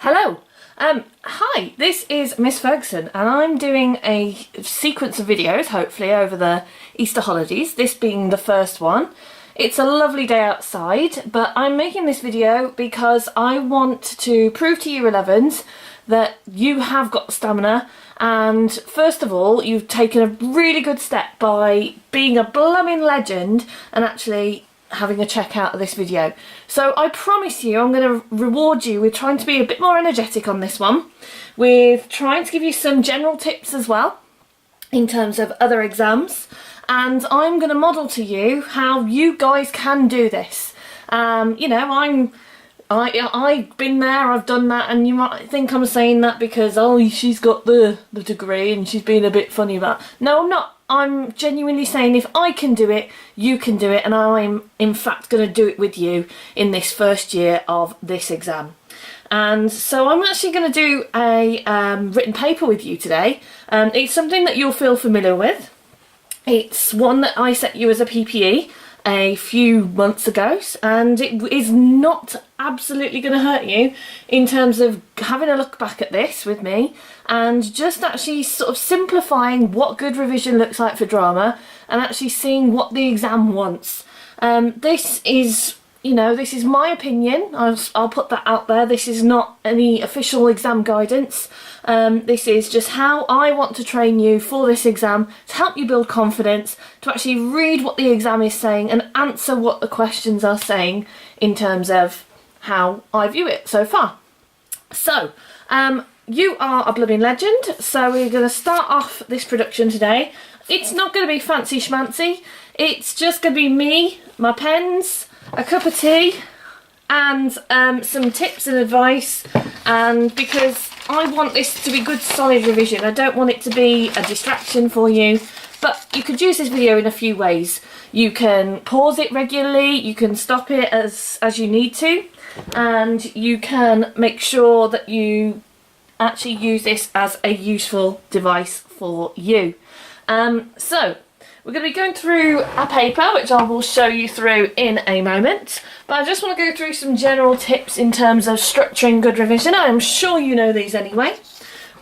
Hello. Hi, this is Miss Ferguson and I'm doing a sequence of videos, hopefully over the Easter holidays, this being the first one. It's a lovely day outside, but I'm making this video because I want to prove to Year 11s that you have got stamina, and first of all, you've taken a really good step by being a blooming legend and actually having a check out of this video. So I promise you I'm going to reward you with trying to be a bit more energetic on this one, with trying to give you some general tips as well in terms of other exams, and I'm going to model to you how you guys can do this. You know, I've been there, I've done that, and you might think I'm saying that because, oh, she's got the degree and she's being a bit funny about it. No, I'm not. I'm genuinely saying if I can do it, you can do it, and I'm in fact going to do it with you in this first year of this exam. And so I'm actually going to do a written paper with you today. It's something that you'll feel familiar with. It's one that I set you as a PPE a few months ago, and it is not absolutely going to hurt you in terms of having a look back at this with me and just actually sort of simplifying what good revision looks like for drama and actually seeing what the exam wants. This is, you know, this is my opinion. I'll put that out there. This is not any official exam guidance. This is just how I want to train you for this exam to help you build confidence, to actually read what the exam is saying and answer what the questions are saying in terms of how I view it so far. So, you are a blooming legend, so we're going to start off this production today. It's not going to be fancy schmancy. It's just going to be me, my pens, a cup of tea, and some tips and advice, and because I want this to be good solid revision, I don't want it to be a distraction for you. But you could use this video in a few ways. You can pause it regularly, you can stop it as you need to, and you can make sure that you actually use this as a useful device for you. So we're going to be going through a paper which I will show you through in a moment, but I just want to go through some general tips in terms of structuring good revision. I am sure you know these anyway,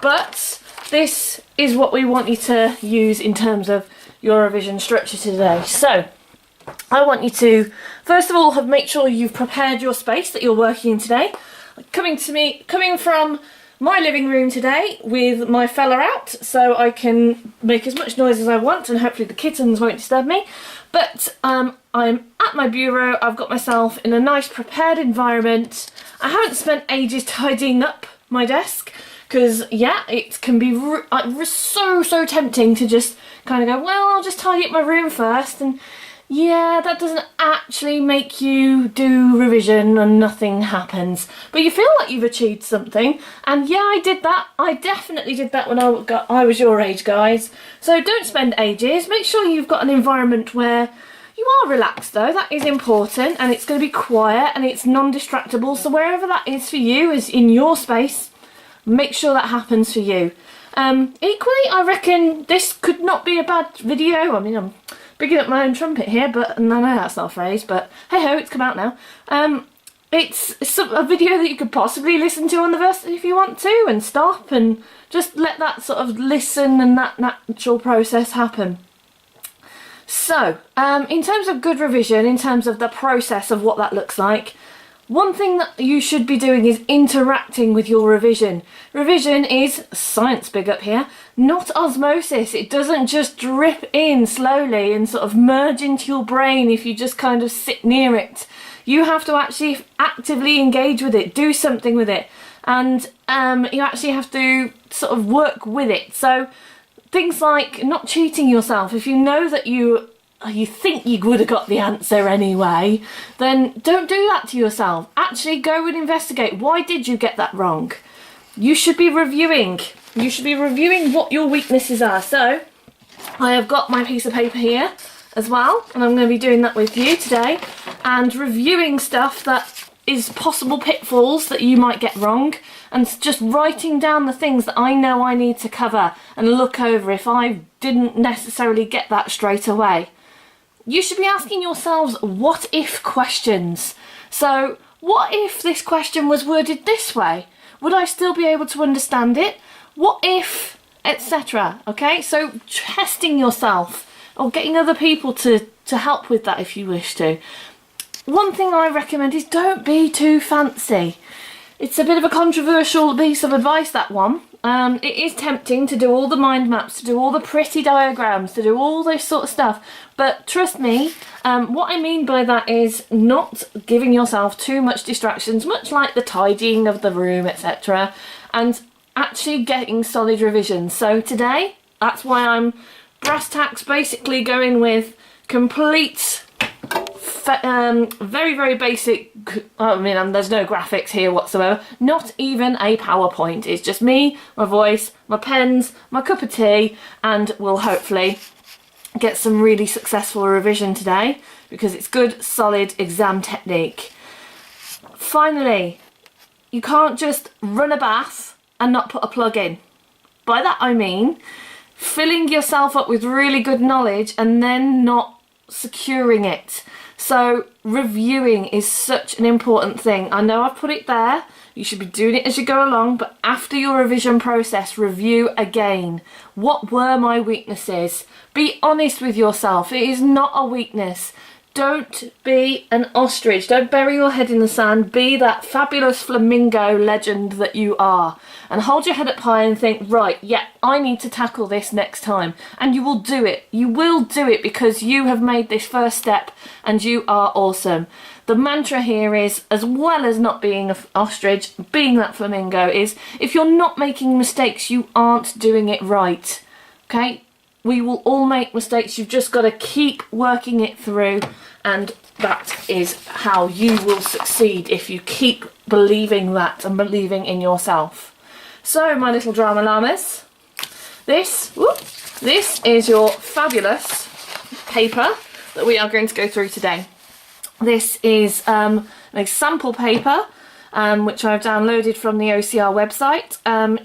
but this is what we want you to use in terms of your revision structure today. So I want you to first of all have make sure you've prepared your space that you're working in today. Coming from my living room today with my fella out, so I can make as much noise as I want and hopefully the kittens won't disturb me. But I'm at my bureau, I've got myself in a nice prepared environment. I haven't spent ages tidying up my desk because, yeah, it can be so tempting to just kind of go, well, I'll just tidy up my room first, and yeah, that doesn't actually make you do revision and nothing happens. But you feel like you've achieved something, and yeah, I did that. I definitely did that when I was your age, guys. So don't spend ages. Make sure you've got an environment where you are relaxed, though. That is important, and it's going to be quiet and it's non-distractable. So wherever that is for you, is in your space, make sure that happens for you. Equally, I reckon this could not be a bad video. I mean, I'm bigging up my own trumpet here, but I know that's not a phrase, but hey ho, it's come out now. It's a video that you could possibly listen to on the verse if you want to, and stop and just let that sort of listen and that natural process happen. So, in terms of good revision, in terms of the process of what that looks like, one thing that you should be doing is interacting with your revision. Revision is science, big up here, not osmosis. It doesn't just drip in slowly and sort of merge into your brain if you just kind of sit near it. You have to actually actively engage with it, do something with it, and you actually have to sort of work with it. So things like not cheating yourself. If you know that you think you would have got the answer anyway, then don't do that to yourself. Actually go and investigate. Why did you get that wrong? You should be reviewing. You should be reviewing what your weaknesses are. So I have got my piece of paper here as well, and I'm going to be doing that with you today and reviewing stuff that is possible pitfalls that you might get wrong, and just writing down the things that I know I need to cover and look over if I didn't necessarily get that straight away. You should be asking yourselves what if questions. So what if this question was worded this way? Would I still be able to understand it? What if, etc. Okay, so testing yourself or getting other people to help with that if you wish to. One thing I recommend is don't be too fancy. It's a bit of a controversial piece of advice, that one. It is tempting to do all the mind maps, to do all the pretty diagrams, to do all this sort of stuff. But trust me, what I mean by that is not giving yourself too much distractions, much like the tidying of the room, etc. And actually getting solid revisions. So today, that's why I'm brass tacks basically going with complete very, very basic. I mean, there's no graphics here whatsoever, not even a PowerPoint. It's just me, my voice, my pens, my cup of tea, and we'll hopefully get some really successful revision today because it's good, solid exam technique. Finally, you can't just run a bath and not put a plug in. By that I mean filling yourself up with really good knowledge and then not securing it. So reviewing is such an important thing. I know I've put it there, you should be doing it as you go along, but after your revision process, review again. What were my weaknesses? Be honest with yourself. It is not a weakness. Don't be an ostrich. Don't bury your head in the sand. Be that fabulous flamingo legend that you are. And hold your head up high and think, right, yeah, I need to tackle this next time. And you will do it. You will do it because you have made this first step and you are awesome. The mantra here is, as well as not being an ostrich, being that flamingo, is if you're not making mistakes, you aren't doing it right. Okay? We will all make mistakes. You've just got to keep working it through, and that is how you will succeed if you keep believing that and believing in yourself. So, my little drama llamas, this is your fabulous paper that we are going to go through today. This is an example paper which I've downloaded from the OCR website.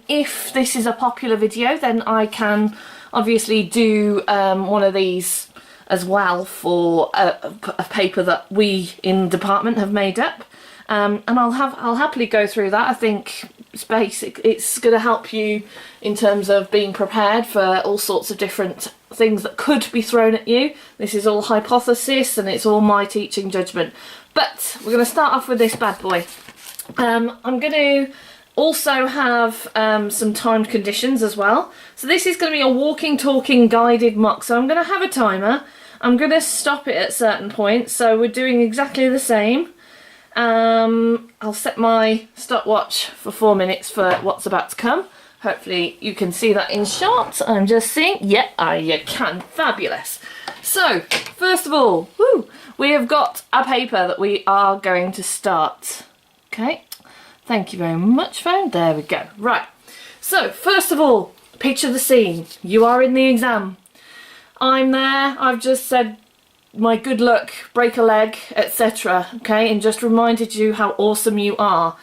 If this is a popular video, then I can obviously do one of these as well for a paper that we in the department have made up, and I'll happily go through that. I think it's basic. It's going to help you in terms of being prepared for all sorts of different things that could be thrown at you. This is all hypothesis and it's all my teaching judgment. But we're going to start off with this bad boy. I'm going to also have some timed conditions as well. So this is going to be a walking, talking, guided mock. So I'm going to have a timer. I'm going to stop it at certain points. So we're doing exactly the same. I'll set my stopwatch for 4 minutes for what's about to come. Hopefully you can see that in shot. I'm just seeing. Yeah, you can. Fabulous. So, first of all, we have got a paper that we are going to start. Okay. Thank you very much, phone. There we go. Right. So, first of all, picture the scene. You are in the exam. I'm there. I've just said my good luck, break a leg, etc. Okay, and just reminded you how awesome you are.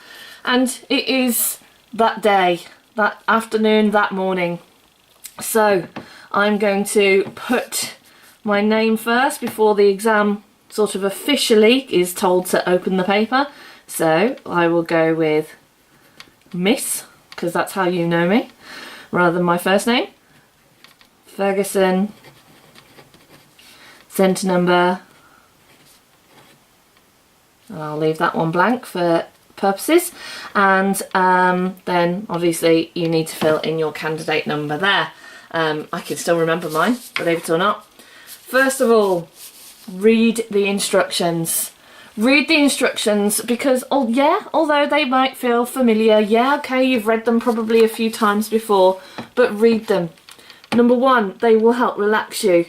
And it is that day, that afternoon, that morning. So, I'm going to put my name first before the exam sort of officially is told to open the paper. So I will go with Miss, because that's how you know me, rather than my first name. Ferguson, centre number, I'll leave that one blank for purposes, and then obviously you need to fill in your candidate number there. I can still remember mine, believe it or not. First of all, read the instructions. Read the instructions because, although they might feel familiar, okay, you've read them probably a few times before, but read them. Number one, they will help relax you.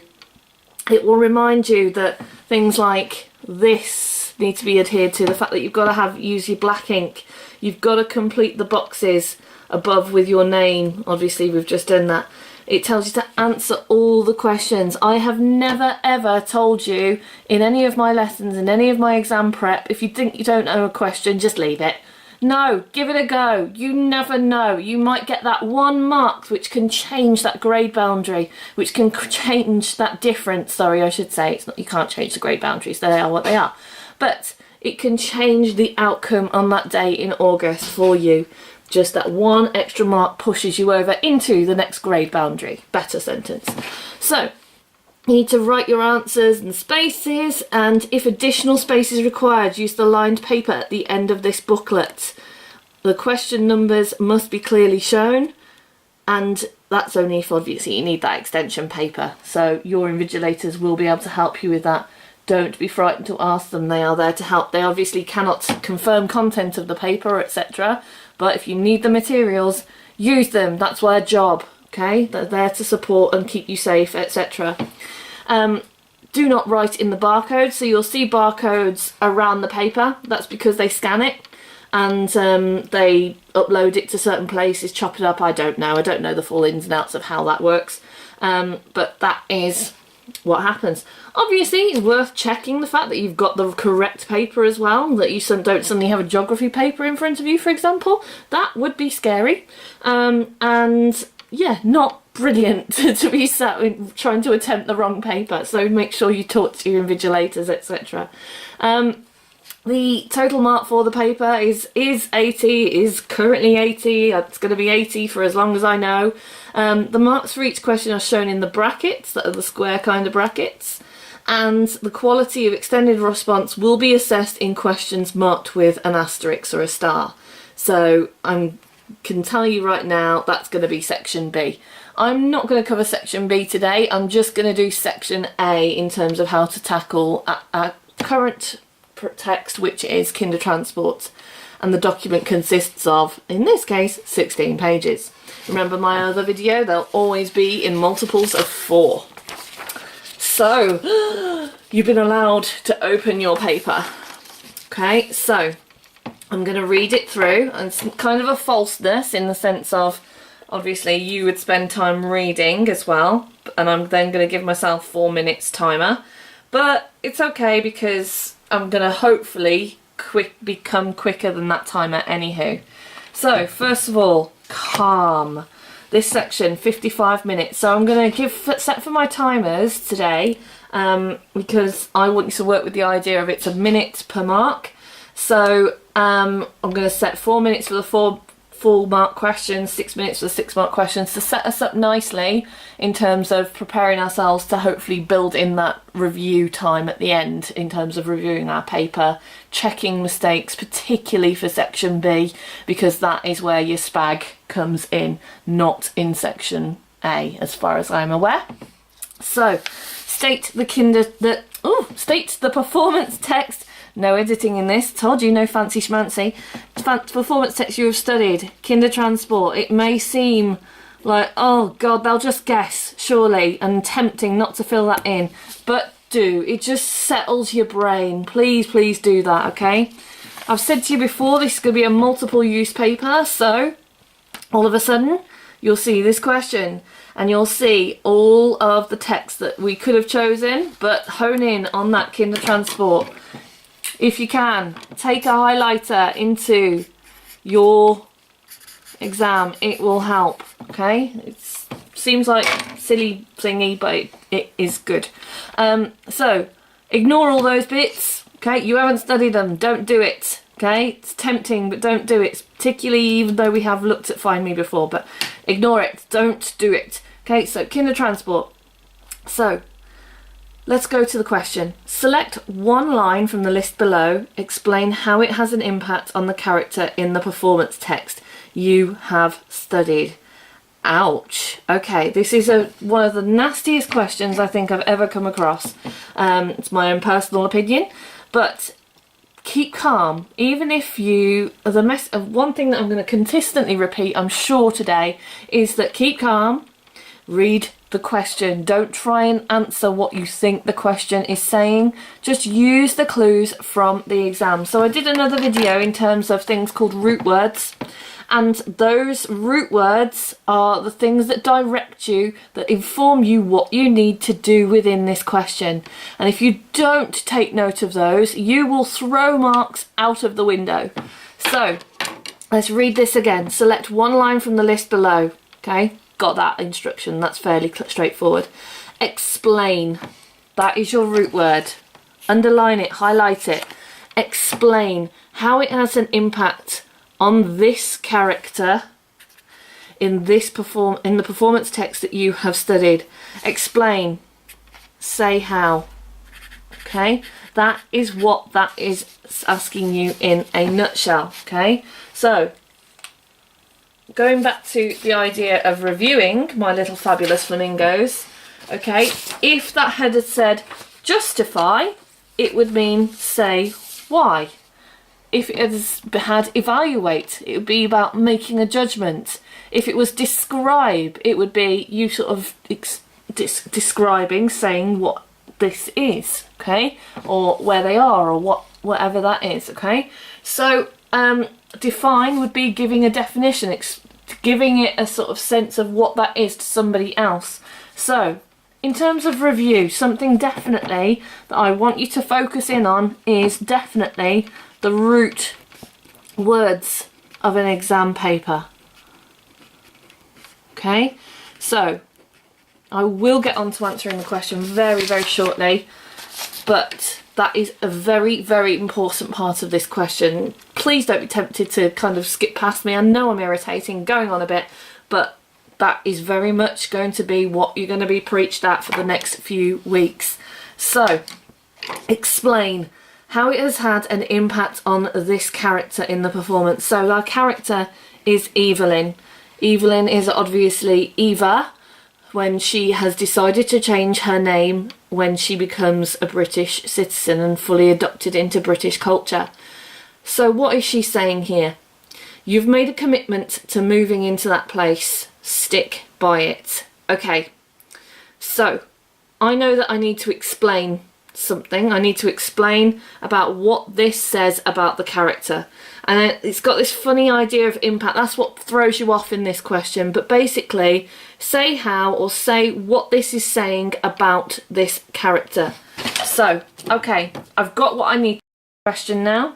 It will remind you that things like this need to be adhered to, the fact that you've got to use your black ink, you've got to complete the boxes above with your name. Obviously, we've just done that. It tells you to answer all the questions. I have never ever told you in any of my lessons, in any of my exam prep, if you think you don't know a question, just leave it. No, give it a go. You never know. You might get that one mark which can change that grade boundary, which can change that difference. Sorry, I should say. It's not, you can't change the grade boundaries. They are what they are. But it can change the outcome on that day in August for you. Just that one extra mark pushes you over into the next grade boundary. Better sentence. So you need to write your answers and spaces, and if additional space is required, use the lined paper at the end of this booklet. The question numbers must be clearly shown, and that's only if obviously you need that extension paper. So your invigilators will be able to help you with that. Don't be frightened to ask them, they are there to help. They obviously cannot confirm content of the paper, etc. But if you need the materials, use them, that's their job, okay? They're there to support and keep you safe, etc. Do not write in the barcode, so you'll see barcodes around the paper. That's because they scan it and they upload it to certain places, chop it up. I don't know the full ins and outs of how that works, but that is what happens. Obviously it's worth checking the fact that you've got the correct paper as well, that you don't suddenly have a geography paper in front of you, for example. That would be scary, and yeah, not brilliant to be sat in, trying to attempt the wrong paper. So make sure you talk to your invigilators, etc. The total mark for the paper is 80, is currently 80, it's going to be 80 for as long as I know. The marks for each question are shown in the brackets, that are the square kind of brackets, and the quality of extended response will be assessed in questions marked with an asterisk or a star. So I can tell you right now that's going to be section B. I'm not going to cover section B today, I'm just going to do section A in terms of how to tackle a current text, which is kinder transport, and the document consists of, in this case, 16 pages. Remember my other video, they'll always be in multiples of 4. So you've been allowed to open your paper. Okay, so I'm going to read it through, and it's kind of a falseness in the sense of obviously you would spend time reading as well, and I'm then going to give myself 4 minutes timer, but it's okay because I'm going to hopefully become quicker than that timer anywho. So first of all, calm. This section, 55 minutes. So I'm going to set for my timers today, because I want you to work with the idea of it's a minute per mark. So I'm going to set 4 minutes for the 4 full mark questions, 6 minutes for the 6 mark questions, to set us up nicely in terms of preparing ourselves to hopefully build in that review time at the end, in terms of reviewing our paper, checking mistakes, particularly for section B, because that is where your spag comes in, not in section A as far as I'm aware. So state the performance text. No editing in this. Told you, no fancy schmancy. Performance text you have studied. Kinder transport. It may seem like, oh God, they'll just guess, surely, and tempting not to fill that in. But do. It just settles your brain. Please, please do that, okay? I've said to you before, this is going to be a multiple use paper, so all of a sudden, you'll see this question, and you'll see all of the text that we could have chosen, but hone in on that kinder transport. If you can, take a highlighter into your exam, it will help, okay? It seems like silly thingy, but it is good. So, ignore all those bits, okay? You haven't studied them, don't do it, okay? It's tempting, but don't do it, particularly even though we have looked at Find Me before, but ignore it, don't do it. Okay, so kinder transport. So, let's go to the question. Select one line from the list below. Explain how it has an impact on the character in the performance text you have studied. Ouch. Okay, this is one of the nastiest questions I think I've ever come across. It's my own personal opinion, but keep calm. Even if you, one thing that I'm going to consistently repeat, I'm sure today, is that keep calm, read the question. Don't try and answer what you think the question is saying. Just use the clues from the exam. So I did another video in terms of things called root words, and those root words are the things that direct you, that inform you what you need to do within this question. And if you don't take note of those, you will throw marks out of the window. So let's read this again. Select one line from the list below. Okay, got that instruction, that's fairly straightforward. Explain, that is your root word. Underline it, highlight it. Explain how it has an impact on this character in the performance text that you have studied. Explain. Say how. Okay, that is what that is asking you in a nutshell. Okay, so going back to the idea of reviewing my little fabulous flamingos. Okay, if that had said justify, it would mean say why. If it had evaluate, it would be about making a judgment. If it was describe, it would be you sort of describing, saying what this is, okay, or where they are, or whatever that is, okay. So define would be giving a definition, giving it a sort of sense of what that is to somebody else. So in terms of review, something definitely that I want you to focus in on is definitely the root words of an exam paper. Okay, so I will get on to answering the question very, very shortly, but that is a very, very important part of this question. Please don't be tempted to kind of skip past me. I know I'm irritating, going on a bit, but that is very much going to be what you're going to be preached at for the next few weeks. So, explain how it has had an impact on this character in the performance. So our character is Evelyn. Evelyn is obviously Eva when she has decided to change her name when she becomes a British citizen and fully adopted into British culture. So what is she saying here? You've made a commitment to moving into that place. Stick by it. Okay, so I know that I need to explain something. I need to explain about what this says about the character, and it's got this funny idea of impact. That's what throws you off in this question. But basically, say how or say what this is saying about this character. So okay, I've got what I need. Question now.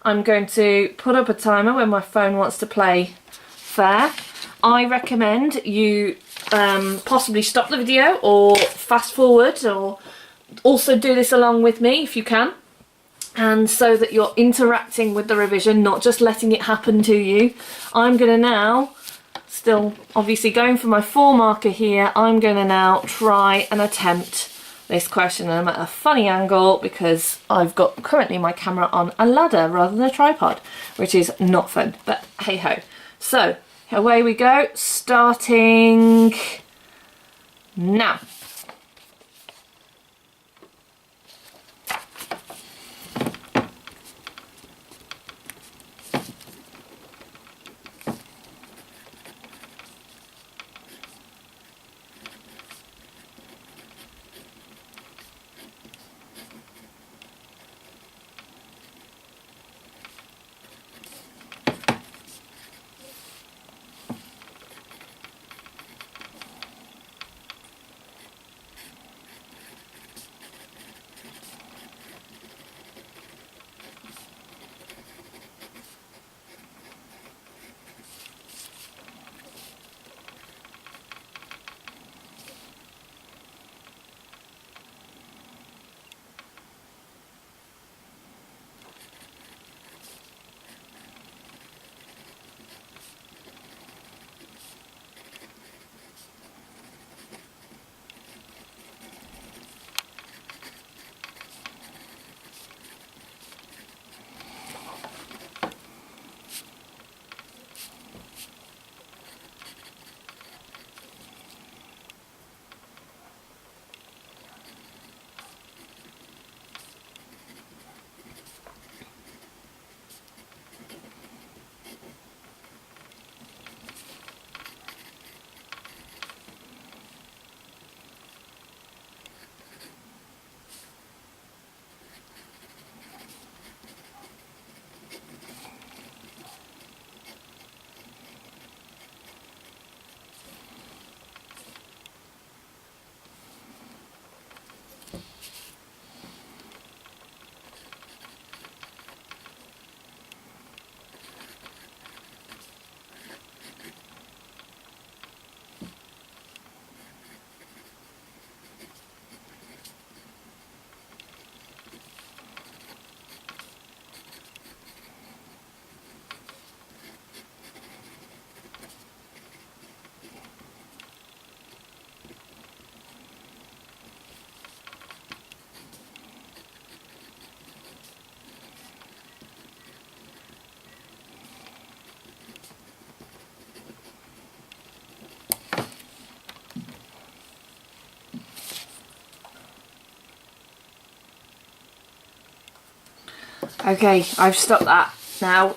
I'm going to put up a timer when my phone wants to play fair. I recommend you possibly stop the video or fast forward, or also do this along with me if you can, and so that you're interacting with the revision, not just letting it happen to you. I'm going to now, still obviously going for my 4 marker here, I'm going to now try and attempt this question. And I'm at a funny angle because I've got currently my camera on a ladder rather than a tripod, which is not fun, but hey ho. So away we go, starting now. Okay, I've stopped that now.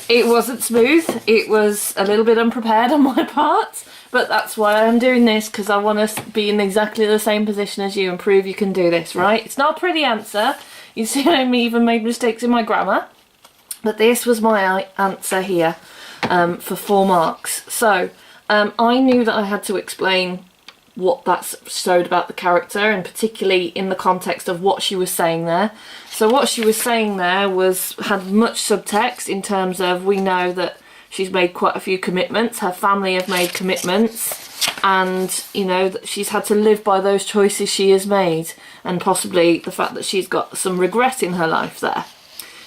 It wasn't smooth. It was a little bit unprepared on my part, but that's why I'm doing this, because I want to be in exactly the same position as you and prove you can do this, right? It's not a pretty answer. You see, I even made mistakes in my grammar, but this was my answer here for 4 marks. So I knew that I had to explain what that showed about the character, and particularly in the context of what she was saying there. So what she was saying there had much subtext in terms of, we know that she's made quite a few commitments, her family have made commitments, and you know that she's had to live by those choices she has made, and possibly the fact that she's got some regret in her life there,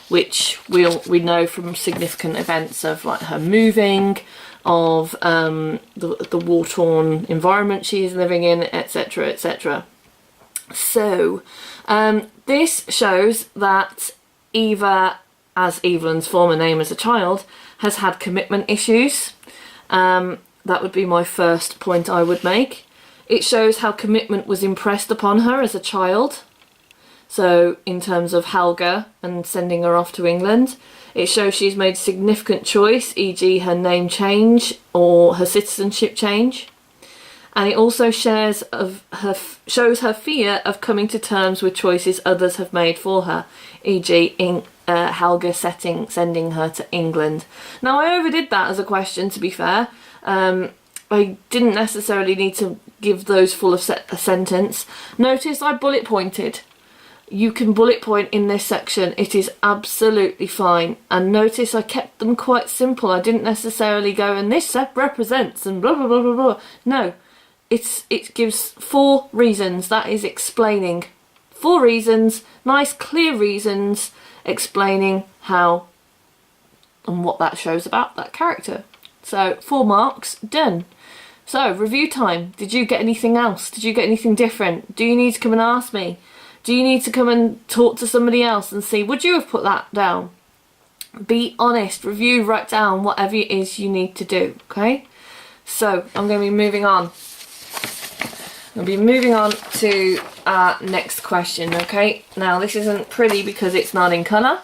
which we know from significant events of like her moving, of the war-torn environment she is living in, etc, etc. So this shows that Eva, as Evelyn's former name as a child, has had commitment issues. That would be my first point I would make. It shows how commitment was impressed upon her as a child. So in terms of Helga and sending her off to England, it shows she's made a significant choice, e.g. her name change or her citizenship change. And it also shows her fear of coming to terms with choices others have made for her, e.g. Helga sending her to England. Now, I overdid that as a question, to be fair. I didn't necessarily need to give those full of a sentence. Notice I bullet pointed. You can bullet point in this section, it is absolutely fine. And notice I kept them quite simple. I didn't necessarily go, and this represents, and blah blah blah blah blah. No, it gives 4 reasons. That is explaining 4 reasons, nice clear reasons, explaining how and what that shows about that character. So 4 marks, done. So review time. Did you get anything else? Did you get anything different? Do you need to come and ask me? Do you need to come and talk to somebody else and see, would you have put that down? Be honest, review, write down whatever it is you need to do, okay? So I'm going to be moving on. I'll be moving on to our next question, okay? Now this isn't pretty because it's not in colour,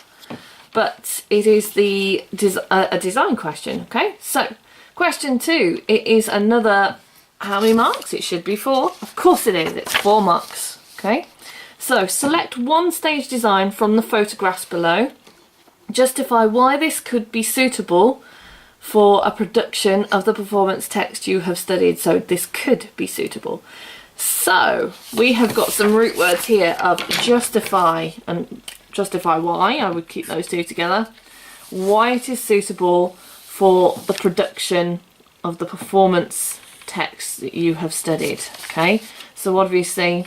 but it is a design question, okay? So question 2, it is another, how many marks? It should be 4. Of course it is, it's 4 marks, okay? So select one stage design from the photographs below. Justify why this could be suitable for a production of the performance text you have studied. So this could be suitable. So we have got some root words here of justify and justify why. I would keep those 2 together. Why it is suitable for the production of the performance text that you have studied. Okay, so obviously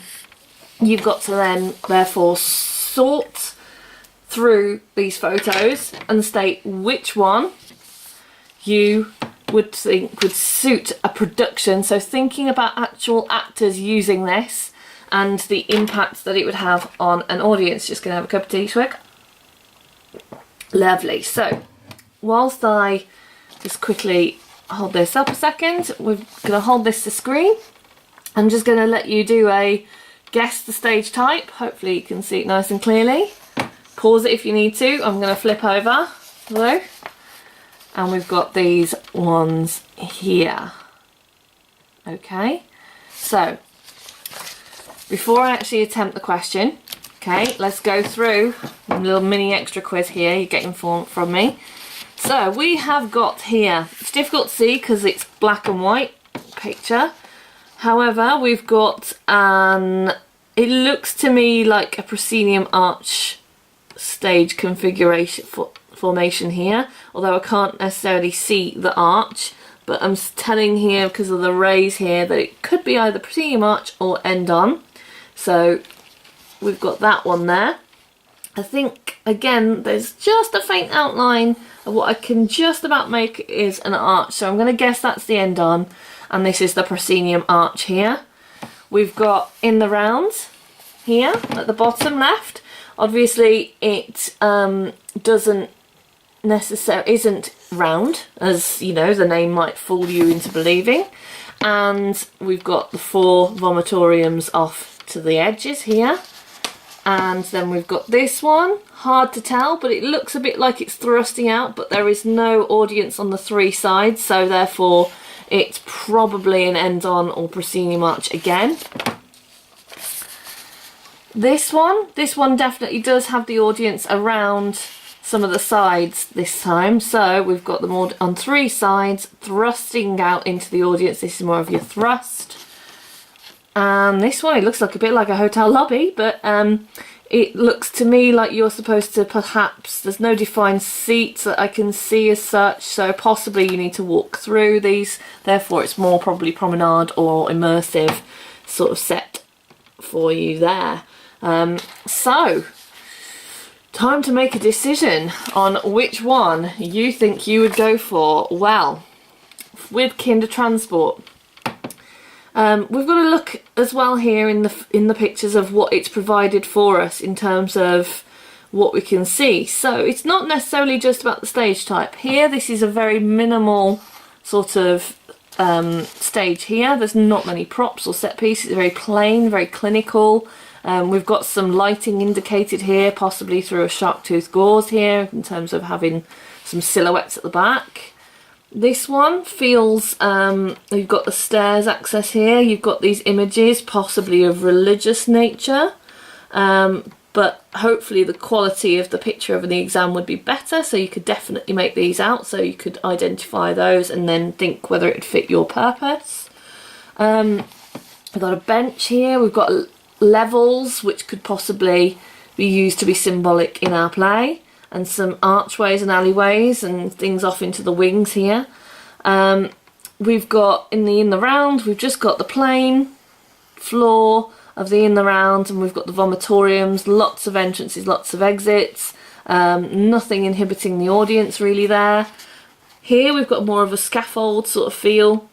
you've got to then therefore sort through these photos and state which one you would think would suit a production. So thinking about actual actors using this and the impact that it would have on an audience. Just going to have a cup of tea, Swig. Lovely. So whilst I just quickly hold this up a second, we're going to hold this to screen. I'm just going to let you do a guess the stage type. Hopefully you can see it nice and clearly. Pause it if you need to. I'm going to flip over. Hello. And we've got these ones here. Okay. So before I actually attempt the question, okay, let's go through a little mini extra quiz here you're getting from me. So we have got here, it's difficult to see because it's black and white picture. However, we've got it looks to me like a proscenium arch stage configuration formation here, although I can't necessarily see the arch, but I'm telling here because of the rays here that it could be either proscenium arch or end on. So we've got that one there. I think again there's just a faint outline of what I can just about make is an arch, so I'm going to guess that's the end on, and this is the proscenium arch here. We've got in the round here at the bottom left. Obviously it isn't round, as you know, the name might fool you into believing. And we've got the 4 vomitoriums off to the edges here. And then we've got this one, hard to tell, but it looks a bit like it's thrusting out, but there is no audience on the three sides, so therefore it's probably an end-on or proscenium arch again. This one definitely does have the audience around some of the sides this time, so we've got them all on three sides, thrusting out into the audience. This is more of your thrust. And this one, it looks like a bit like a hotel lobby, but it looks to me like you're supposed to perhaps, there's no defined seats that I can see as such, so possibly you need to walk through these, therefore it's more probably promenade or immersive sort of set for you there. So, time to make a decision on which one you think you would go for. Well, with Kinder Transport, we've got to look as well here in the pictures of what it's provided for us in terms of what we can see. So it's not necessarily just about the stage type. Here, this is a very minimal sort of stage here. There's not many props or set pieces. It's very plain, very clinical. We've got some lighting indicated here, possibly through a shark tooth gauze here, in terms of having some silhouettes at the back. This one feels, you've got the stairs access here, you've got these images, possibly of religious nature, but hopefully the quality of the picture of the exam would be better, so you could definitely make these out, so you could identify those and then think whether it would fit your purpose. We've got a bench here, we've got levels which could possibly be used to be symbolic in our play, and some archways and alleyways and things off into the wings here. We've got in the round, we've just got the plain floor of the in the round, and we've got the vomitoriums, lots of entrances, lots of exits, nothing inhibiting the audience really there. Here we've got more of a scaffold sort of feel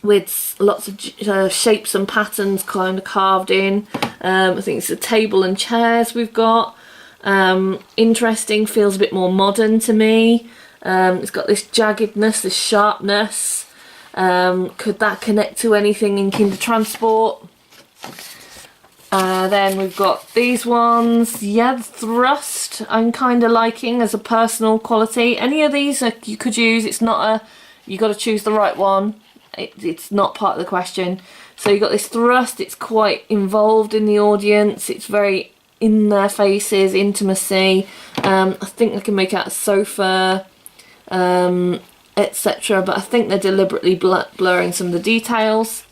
with lots of shapes and patterns kind of carved in. I think it's a table and chairs we've got. Interesting, feels a bit more modern to me. It's got this jaggedness, this sharpness. Could that connect to anything in Kinder Transport? Then we've got these ones. Yeah, the thrust I'm kind of liking as a personal quality. Any of these you could use. It's not a, you got to choose the right one. It's not part of the question. So you've got this thrust, it's quite involved in the audience, it's very in their faces, intimacy. I think I can make out a sofa, etc. But I think they're deliberately blurring some of the details.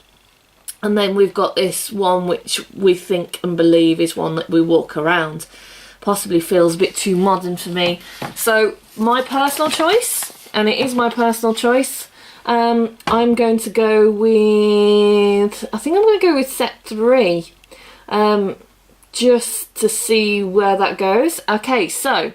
And then we've got this one which we think and believe is one that we walk around. Possibly feels a bit too modern for me. So my personal choice, and it is my personal choice, I'm going to go with, I think I'm going to go with set 3, just to see where that goes. Okay, so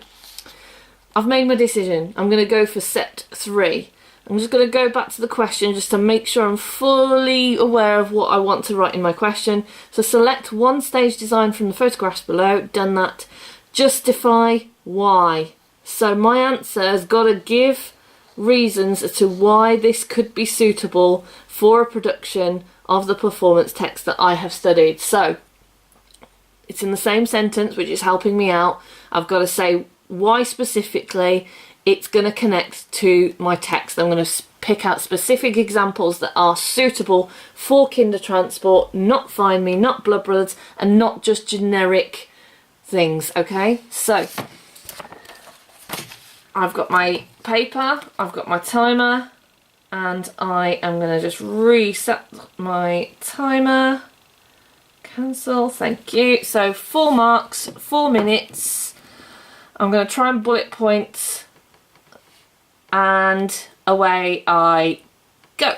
I've made my decision. I'm going to go for set 3. I'm just going to go back to the question just to make sure I'm fully aware of what I want to write in my question. So select one stage design from the photographs below. Done that. Justify why. So my answer has got to give reasons as to why this could be suitable for a production of the performance text that I have studied. So it's in the same sentence, which is helping me out. I've got to say why specifically it's going to connect to my text. I'm going to pick out specific examples that are suitable for Kinder Transport, not Find Me, not Blood Brothers, and not just generic things. Okay, so I've got my paper, I've got my timer, and I am going to just reset my timer. Cancel, thank you. So 4 marks, 4 minutes. I'm going to try and bullet point, and away I go.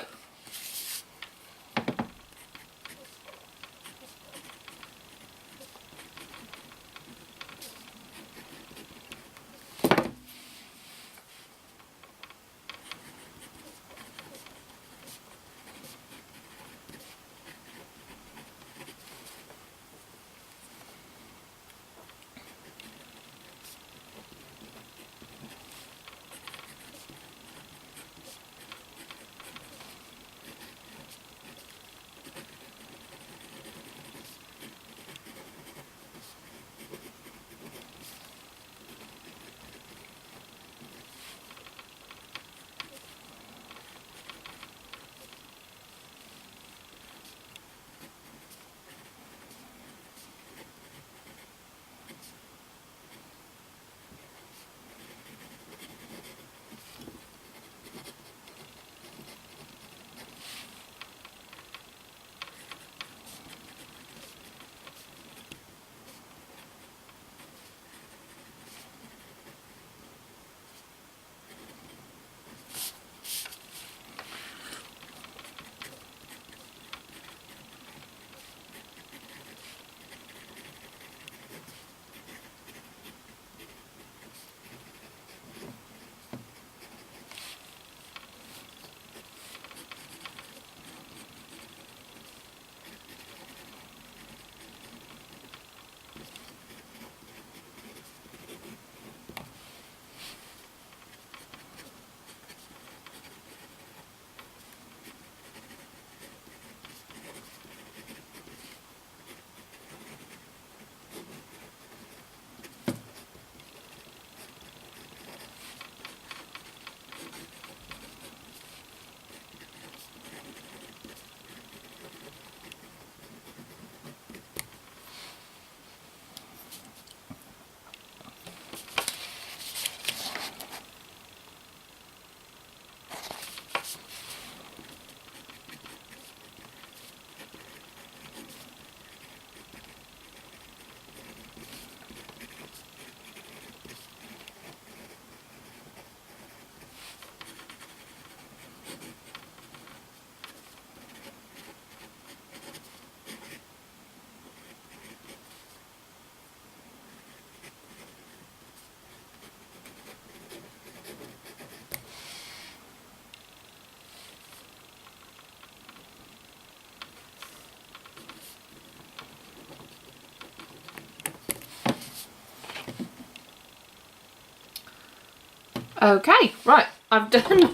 Okay, right, I've done,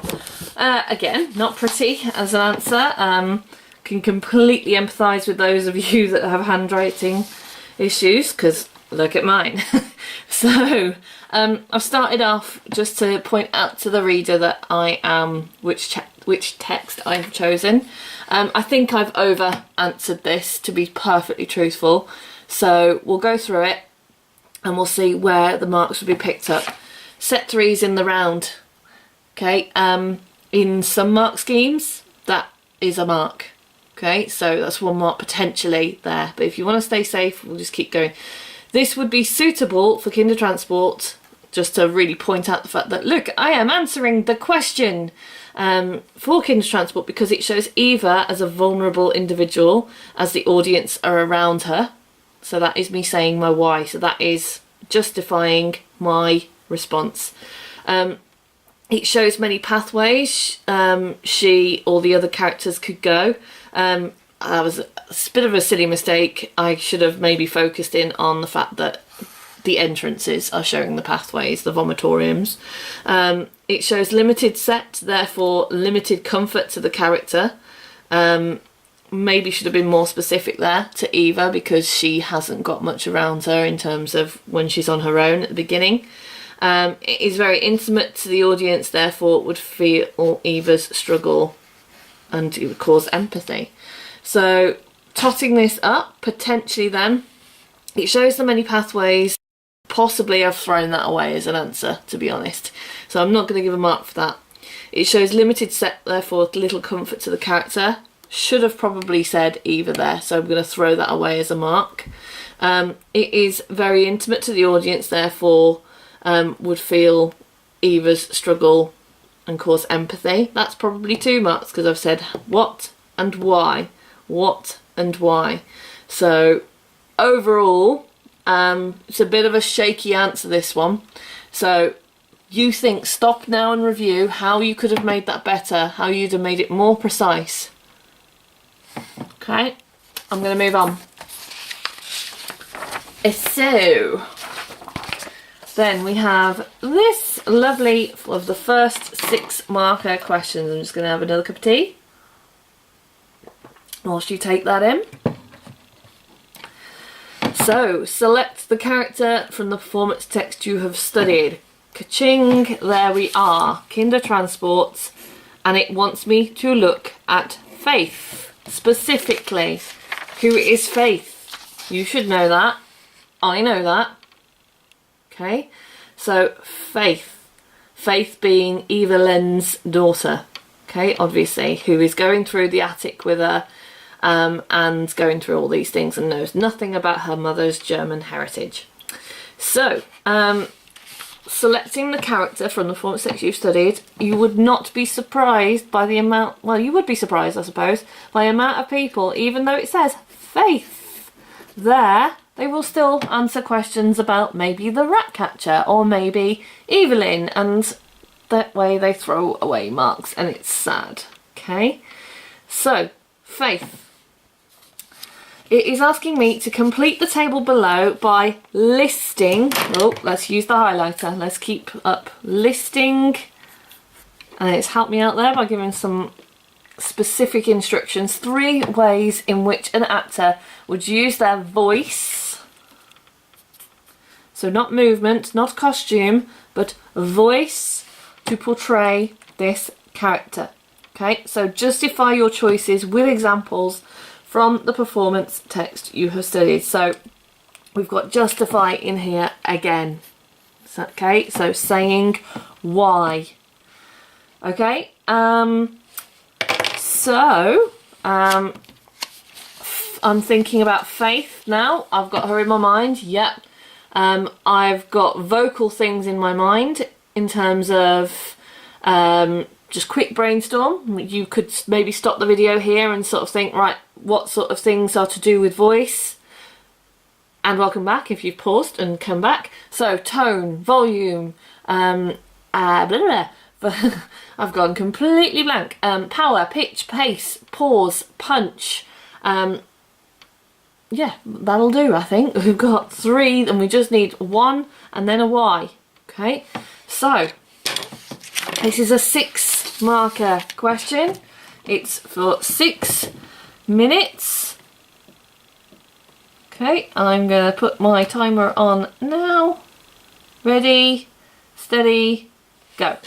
again, not pretty as an answer. Can completely empathise with those of you that have handwriting issues, because look at mine. So, I've started off just to point out to the reader that I am, which text I have chosen. I think I've over answered this, to be perfectly truthful. So we'll go through it and we'll see where the marks will be picked up. Set 3's in the round. Okay, in some mark schemes, that is a mark. Okay, so that's 1 mark potentially there. But if you want to stay safe, we'll just keep going. This would be suitable for kinder transport, just to really point out the fact that, look, I am answering the question for kinder transport, because it shows Eva as a vulnerable individual as the audience are around her. So that is me saying my why. So that is justifying my response. It shows many pathways she or the other characters could go. That was a bit of a silly mistake. I should have maybe focused in on the fact that the entrances are showing the pathways, the vomitoriums. It shows limited set, therefore limited comfort to the character. Maybe should have been more specific there to Eva, because she hasn't got much around her in terms of when she's on her own at the beginning. It is very intimate to the audience, therefore would feel Eva's struggle and it would cause empathy. So totting this up, potentially then, it shows the many pathways. Possibly I've thrown that away as an answer, to be honest. So I'm not going to give a mark for that. It shows limited set, therefore little comfort to the character. Should have probably said Eva there, so I'm going to throw that away as a mark. It is very intimate to the audience, therefore would feel Eva's struggle and cause empathy. That's probably 2 marks, because I've said what and why. What and why. So overall, it's a bit of a shaky answer, this one. So you think, stop now and review how you could have made that better, how you'd have made it more precise. Okay, I'm going to move on. So then we have this lovely, of the first 6 marker questions. I'm just going to have another cup of tea whilst you take that in. So, select the character from the performance text you have studied. Ka-ching, there we are. Kinder Transport, and it wants me to look at Faith. Specifically, who is Faith? You should know that. I know that. Okay, so Faith. Faith being Evelyn's daughter. Okay, obviously, who is going through the attic with her and going through all these things and knows nothing about her mother's German heritage. So, selecting the character from the performance text you've studied, you would not be surprised by the amount, well, you would be surprised, I suppose, by the amount of people, even though it says Faith there, they will still answer questions about maybe the rat catcher or maybe Evelyn, and that way they throw away marks, and it's sad. Okay, so Faith. It is asking me to complete the table below by listing, oh, let's use the highlighter, let's keep up, listing, and it's helped me out there by giving some specific instructions, 3 ways in which an actor would use their voice, so not movement, not costume, but voice to portray this character. Okay, so justify your choices with examples from the performance text you have studied. So we've got justify in here again. Okay, so saying why. Okay, so I'm thinking about Faith now. I've got her in my mind. Yep. I've got vocal things in my mind in terms of just quick brainstorm. You could maybe stop the video here and sort of think, right, what sort of things are to do with voice? And welcome back if you've paused and come back. So tone, volume, blah, blah, blah. I've gone completely blank. Power, pitch, pace, pause, punch. Yeah, that'll do, I think. We've got 3 and we just need 1 and then a Y. Okay, so This is a 6 marker question. It's for 6 minutes. Okay, I'm going to put my timer on now. Ready, steady, go.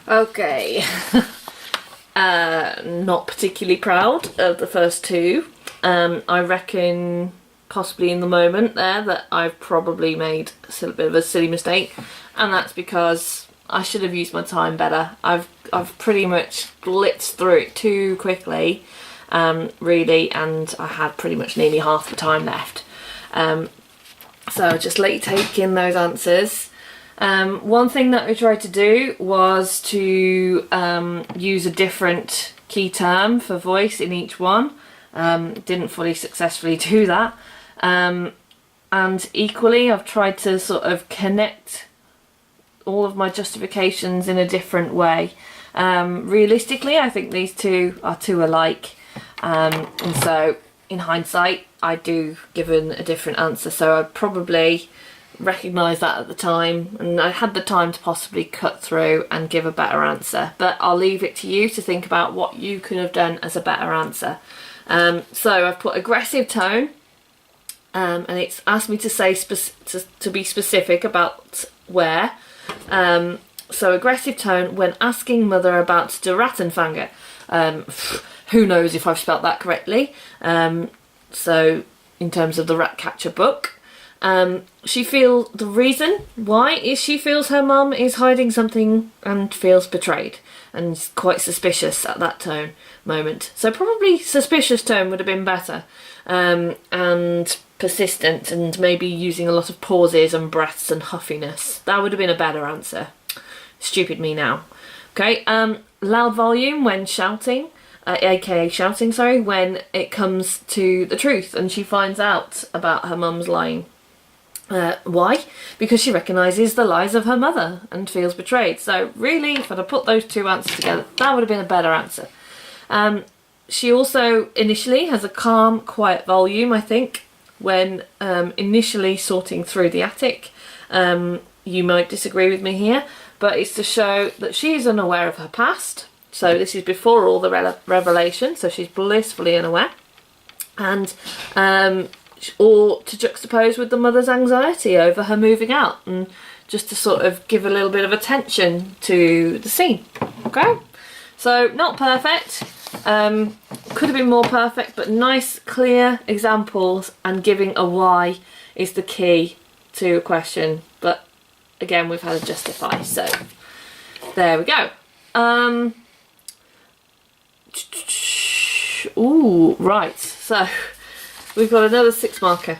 Okay, not particularly proud of the first 2. I reckon possibly in the moment there that I've probably made a bit of a silly mistake, and that's because I should have used my time better. I've pretty much blitzed through it too quickly, really, and I had pretty much nearly half the time left. So I'll just let you take in those answers. One thing that we tried to do was to use a different key term for voice in each one. Didn't fully successfully do that. And equally, I've tried to sort of connect all of my justifications in a different way. Realistically, I think these two are too alike. And so, in hindsight, I do give a different answer. So I'd probably recognise that at the time, and I had the time to possibly cut through and give a better answer, but I'll leave it to you to think about what you could have done as a better answer. So I've put aggressive tone, and it's asked me to say to be specific about where. So aggressive tone when asking mother about der Rattenfänger. Who knows if I've spelt that correctly. So in terms of the Ratcatcher book, she feels the reason why is she feels her mum is hiding something and feels betrayed and is quite suspicious at that moment. So probably suspicious tone would have been better, and persistent, and maybe using a lot of pauses and breaths and huffiness. That would have been a better answer. Stupid me now. Okay, loud volume when shouting, aka shouting, sorry, when it comes to the truth and she finds out about her mum's lying. Why? Because she recognises the lies of her mother and feels betrayed. So really, if I'd have put those two answers together, that would have been a better answer. She also initially has a calm, quiet volume, I think, when initially sorting through the attic. You might disagree with me here, but it's to show that she is unaware of her past. So this is before all the revelation, so she's blissfully unaware. And or to juxtapose with the mother's anxiety over her moving out, and just to sort of give a little bit of attention to the scene. Okay, so not perfect, could have been more perfect, but nice clear examples, and giving a why is the key to a question. But again, we've had to justify, so there we go. Ooh, right, so we've got another 6 marker.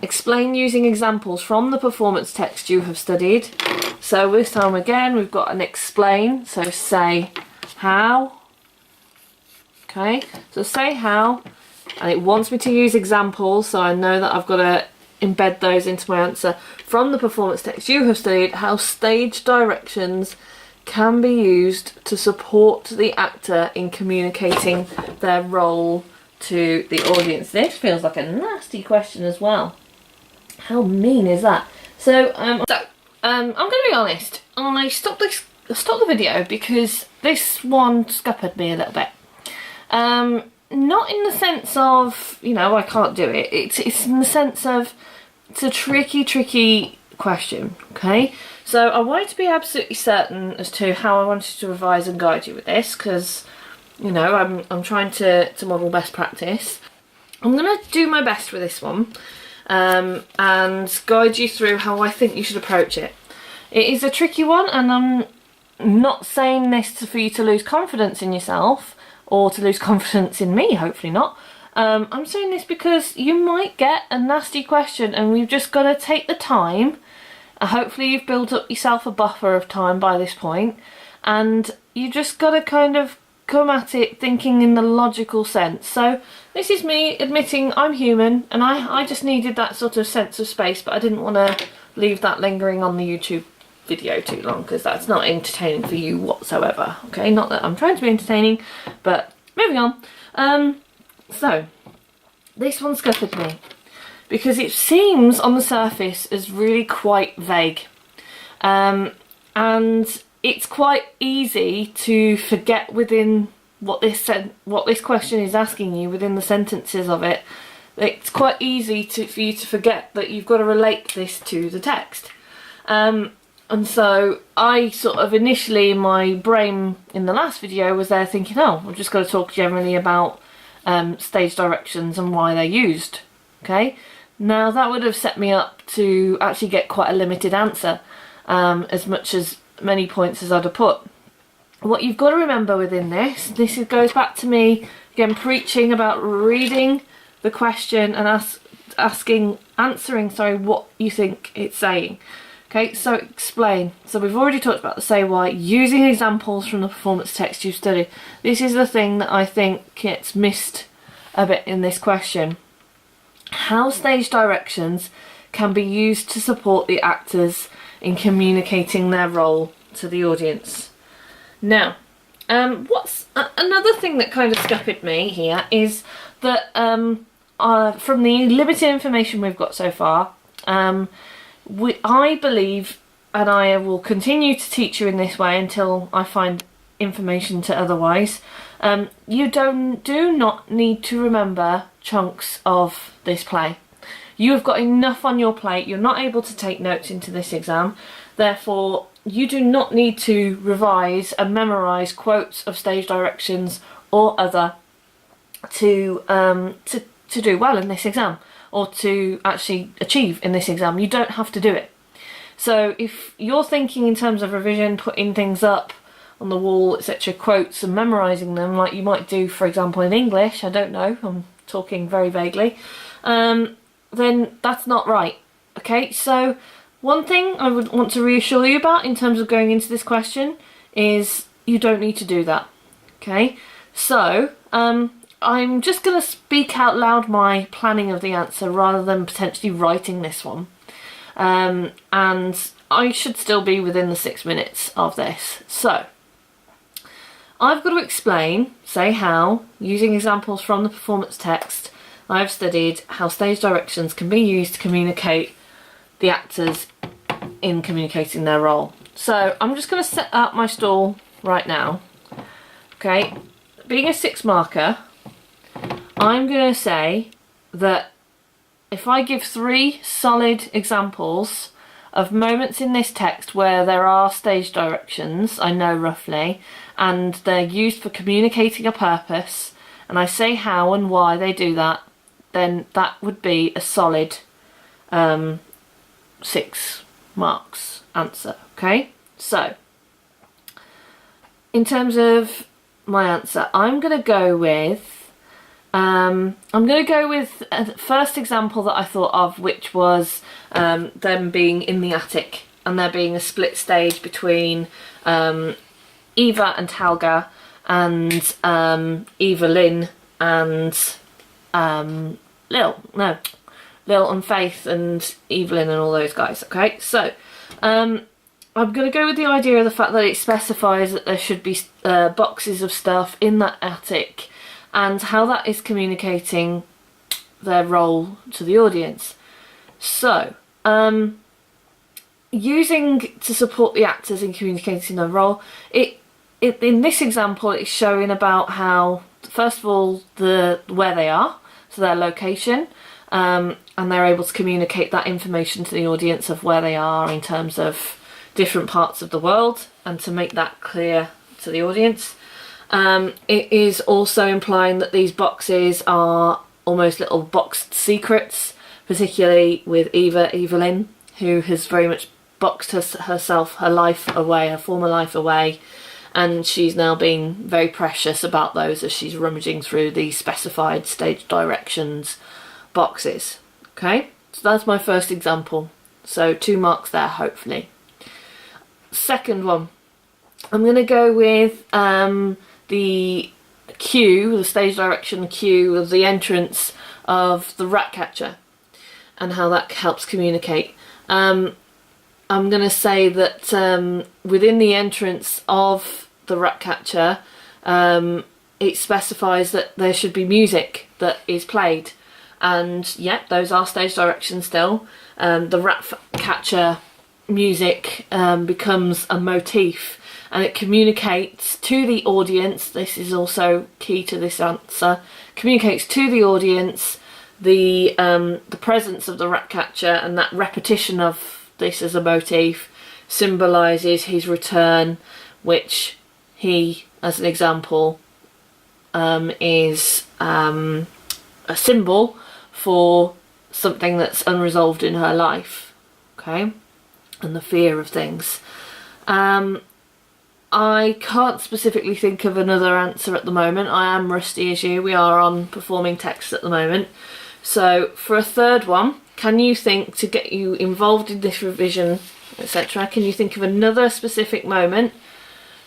Explain using examples from the performance text you have studied. So this time again we've got an explain, so say how. Okay, so say how, and it wants me to use examples, so I know that I've got to embed those into my answer. From the performance text you have studied, how stage directions can be used to support the actor in communicating their role to the audience. This feels like a nasty question as well. How mean is that? So I'm going to be honest. I stopped the video because this one scuppered me a little bit. Not in the sense of, you know, I can't do it. It's in the sense of it's a tricky question. Okay, so I wanted to be absolutely certain as to how I wanted to revise and guide you with this, because, you know, I'm trying to model best practice. I'm going to do my best with this one, and guide you through how I think you should approach it. It is a tricky one, and I'm not saying this for you to lose confidence in yourself or to lose confidence in me, hopefully not. I'm saying this because you might get a nasty question, and we've just got to take the time. Hopefully you've built up yourself a buffer of time by this point, and you just got to kind of come at it thinking in the logical sense. So this is me admitting I'm human, and I just needed that sort of sense of space, but I didn't want to leave that lingering on the YouTube video too long, because that's not entertaining for you whatsoever. Okay, not that I'm trying to be entertaining, but moving on. So this one scuppered me because it seems on the surface as really quite vague, and it's quite easy to forget within what this question is asking you within the sentences of it. It's quite easy for you to forget that you've got to relate this to the text. And so I sort of initially, in my brain in the last video, was there thinking, oh, I've just got to talk generally about stage directions and why they're used. Okay, now that would have set me up to actually get quite a limited answer, as much as many points as I'd have put. What you've got to remember within this goes back to me again preaching about reading the question and answering what you think it's saying. Okay, so explain. So we've already talked about the say why, using examples from the performance text you've studied. This is the thing that I think gets missed a bit in this question. How stage directions can be used to support the actors in communicating their role to the audience. Now, what's another thing that kind of scuppered me here is that from the limited information we've got so far, I believe, and I will continue to teach you in this way until I find information to otherwise, you do not need to remember chunks of this play. You have got enough on your plate. You're not able to take notes into this exam. Therefore, you do not need to revise and memorise quotes of stage directions or other to do well in this exam, or to actually achieve in this exam. You don't have to do it. So if you're thinking in terms of revision, putting things up on the wall, etc., quotes, and memorising them like you might do, for example, in English, I don't know, I'm talking very vaguely, then that's not right. Okay, so one thing I would want to reassure you about in terms of going into this question is you don't need to do that. Okay, so I'm just going to speak out loud my planning of the answer rather than potentially writing this one. And I should still be within the 6 minutes of this. So I've got to explain, say how, using examples from the performance text, I've studied how stage directions can be used to communicate the actors in communicating their role. So I'm just going to set up my stall right now. Okay, being a 6 marker, I'm going to say that if I give 3 solid examples of moments in this text where there are stage directions, I know roughly, and they're used for communicating a purpose, and I say how and why they do that, then that would be a solid 6 marks answer. Okay, so in terms of my answer, I'm going to go with the first example that I thought of, which was them being in the attic and there being a split stage between Eva and Helga and Evelyn and Lil and Faith and Evelyn and all those guys. Okay, so I'm going to go with the idea of the fact that it specifies that there should be boxes of stuff in that attic, and how that is communicating their role to the audience. So, using to support the actors in communicating their role, in this example it's showing about how, first of all, where they are, so their location, and they're able to communicate that information to the audience of where they are in terms of different parts of the world, and to make that clear to the audience. It is also implying that these boxes are almost little boxed secrets, particularly with Evelyn, who has very much boxed herself, her life away, her former life away, and she's now being very precious about those as she's rummaging through the specified stage directions boxes. Okay, so that's my first example, so 2 marks there, hopefully. Second one, I'm going to go with the cue, the stage direction cue of the entrance of the rat catcher and how that helps communicate. I'm going to say that within the entrance of the rat catcher, it specifies that there should be music that is played, and yep, those are stage directions still. The rat catcher music becomes a motif, and it communicates to the audience, this is also key to this answer, communicates to the audience the presence of the rat catcher, and that repetition of this as a motif symbolises his return, which he, as an example, is a symbol for something that's unresolved in her life, okay, and the fear of things. I can't specifically think of another answer at the moment. I am rusty as you. We are on performing text at the moment. So for a third one, can you think, to get you involved in this revision, etc., can you think of another specific moment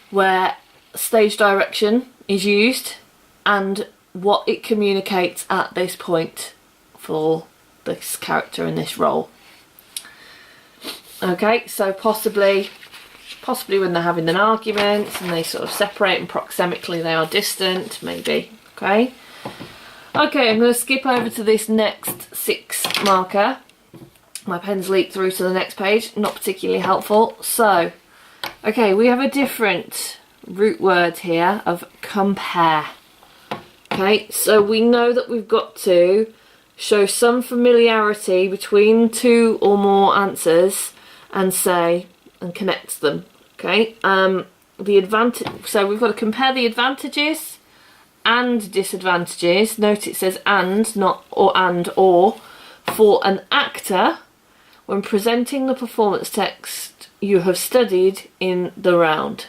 where stage direction is used and what it communicates at this point for this character in this role? Okay, so possibly when they're having an argument and they sort of separate and proximically they are distant, maybe. Okay, I'm going to skip over to this next 6 marker. My pen's leaked through to the next page, not particularly helpful. So, okay, we have a different root word here of compare. Okay, so we know that we've got to show some familiarity between 2 or more answers and say, and connect them. Okay, the advantage, so we've got to compare the advantages and disadvantages, note it says and, not or, for an actor when presenting the performance text you have studied in the round.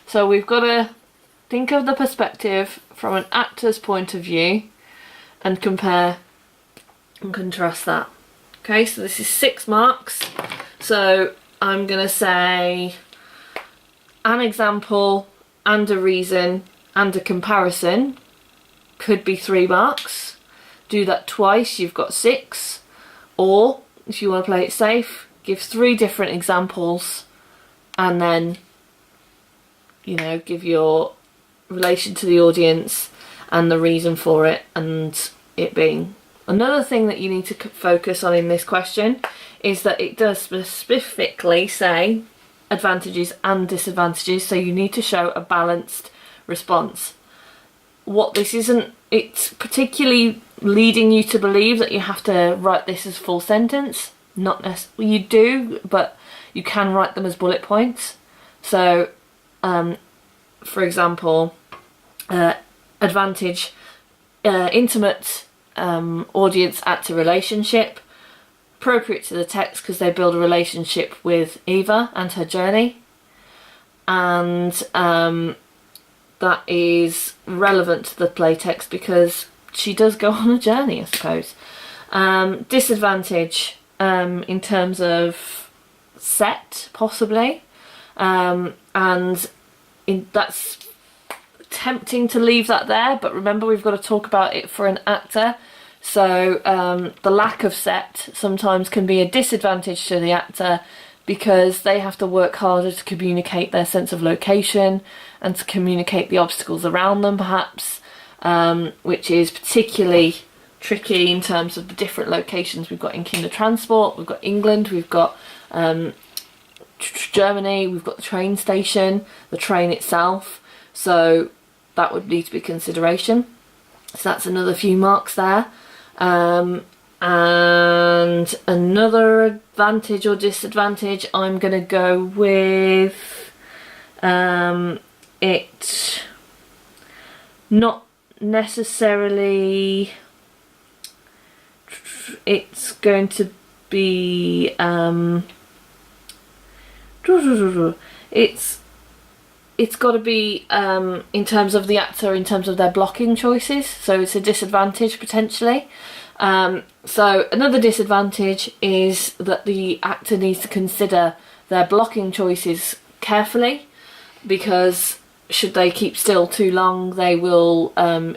So we've got to think of the perspective from an actor's point of view and compare and contrast that. Okay, so this is 6 marks. So I'm going to say an example and a reason and a comparison could be 3 marks. Do that twice, you've got 6. Or if you want to play it safe, give 3 different examples and then, you know, give your relation to the audience and the reason for it and it being. Another thing that you need to focus on in this question is that it does specifically say advantages and disadvantages, so you need to show a balanced response. What this isn't, it's particularly leading you to believe that you have to write this as full sentence. Not necessarily, you do, but you can write them as bullet points. So, for example, advantage, intimate audience actor relationship, appropriate to the text because they build a relationship with Eva and her journey, and that is relevant to the play text because she does go on a journey, I suppose. Disadvantage in terms of set, possibly, and that's tempting to leave that there, but remember we've got to talk about it for an actor. So the lack of set sometimes can be a disadvantage to the actor because they have to work harder to communicate their sense of location and to communicate the obstacles around them, perhaps, which is particularly tricky in terms of the different locations we've got in Kinder Transport. We've got England, we've got Germany, we've got the train station, the train itself, so that would need to be consideration. So that's another few marks there. And another advantage or disadvantage, I'm going to go with it not necessarily, it's going to be it's got to be in terms of the actor, in terms of their blocking choices, so it's a disadvantage potentially. So another disadvantage is that the actor needs to consider their blocking choices carefully, because should they keep still too long they will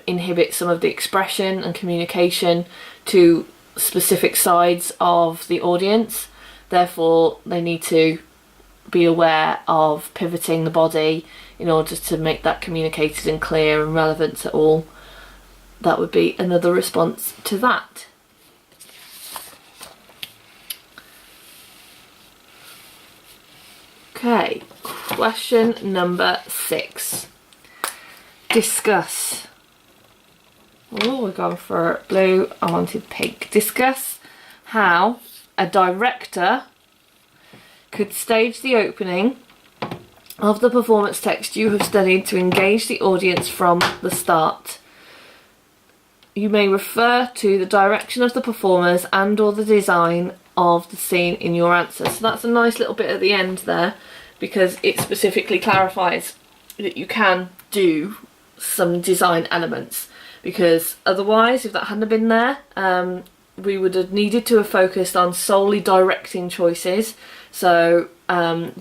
inhibit some of the expression and communication to specific sides of the audience. Therefore they need to be aware of pivoting the body in order to make that communicated and clear and relevant to all. That would be another response to that. Okay, question number 6. Discuss. Oh, we're going for blue. I wanted pink. Discuss how a director could stage the opening of the performance text you have studied to engage the audience from the start. You may refer to the direction of the performers and or the design of the scene in your answer. So that's a nice little bit at the end there, because it specifically clarifies that you can do some design elements, because otherwise, if that hadn't been there, we would have needed to have focused on solely directing choices. So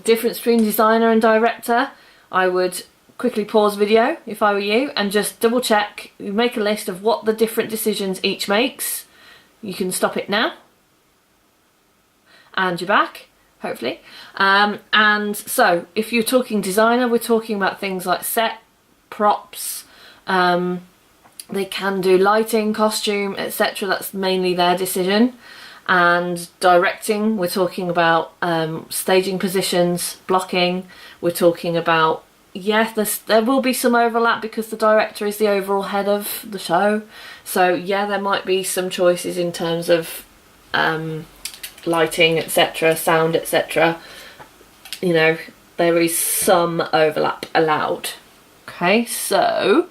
difference between designer and director, I would quickly pause video if I were you and just double check, make a list of what the different decisions each makes. You can stop it now and you're back, hopefully. And so if you're talking designer, we're talking about things like set, props, they can do lighting, costume, etc. That's mainly their decision. And directing, we're talking about staging positions, blocking, we're talking about, yes, there will be some overlap because the director is the overall head of the show. So yeah, there might be some choices in terms of lighting, etc., sound, etc. There is some overlap allowed. Okay, so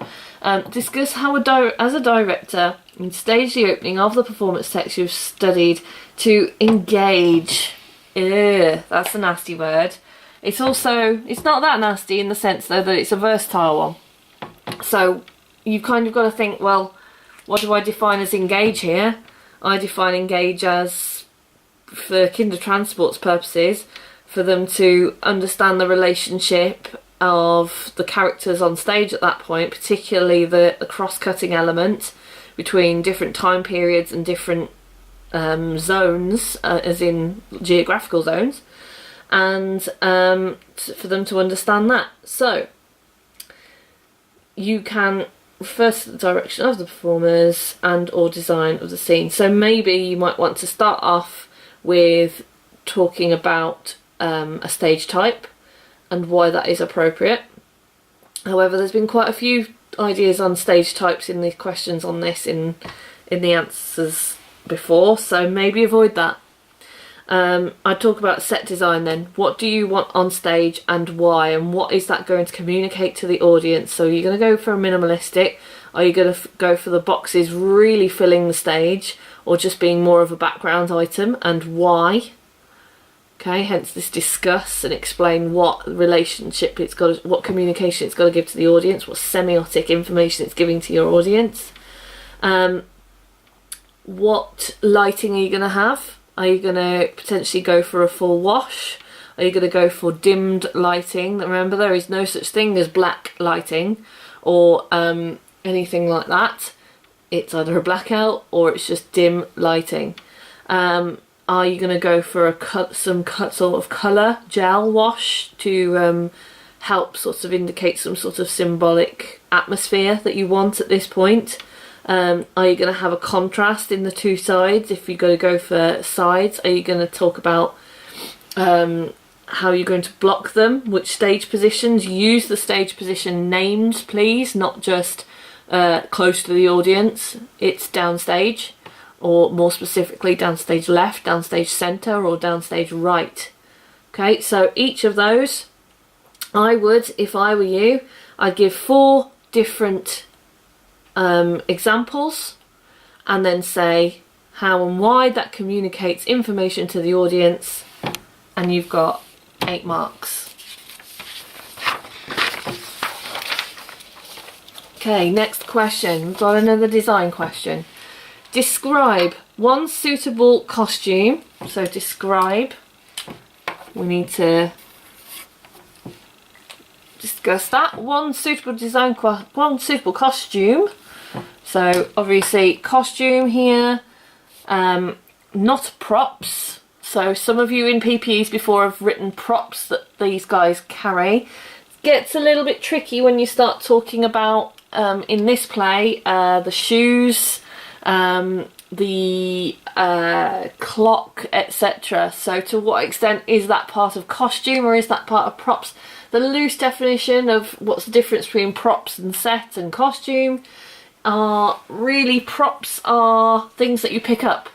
Discuss how as a director you stage the opening of the performance text you've studied to engage. Ugh, that's a nasty word. It's not that nasty in the sense though that it's a versatile one. So you've kind of got to think, well, what do I define as engage here? I define engage as, for kinder transport's purposes, for them to understand the relationship of the characters on stage at that point, particularly the cross-cutting element between different time periods and different zones, as in geographical zones, and for them to understand that. So you can refer to the direction of the performers and or design of the scene. So maybe you might want to start off with talking about a stage type and why that is appropriate. However, there's been quite a few ideas on stage types in the questions on this in the answers before, so maybe avoid that. I'd talk about set design then. What do you want on stage and why, and what is that going to communicate to the audience? So you're going to go for a minimalistic, are you going to go for the boxes really filling the stage, or just being more of a background item, and why? Okay, hence this discuss and explain what relationship it's got, what communication it's got to give to the audience, what semiotic information it's giving to your audience. What lighting are you going to have? Are you going to potentially go for a full wash? Are you going to go for dimmed lighting? Remember, there is no such thing as black lighting or anything like that. It's either a blackout or it's just dim lighting. Are you going to go for a sort of colour gel wash to help sort of indicate some sort of symbolic atmosphere that you want at this point? Are you going to have a contrast in the two sides? If you're going to go for sides, are you going to talk about how you're going to block them, which stage positions? Use the stage position names, please, not just close to the audience. It's downstage, or more specifically downstage left, downstage centre, or downstage right. Okay, so each of those, I would, if I were you, I'd give 4 different examples and then say how and why that communicates information to the audience, and you've got 8 marks. Okay, next question. We've got another design question. Describe one suitable costume. So describe, we need to discuss that. One suitable costume. So obviously costume here, not props. So some of you in PPEs before have written props that these guys carry. It gets a little bit tricky when you start talking about, in this play, the shoes, the clock, etc. So to what extent is that part of costume or is that part of props? The loose definition of what's the difference between props and set and costume are really, props are things that you pick up,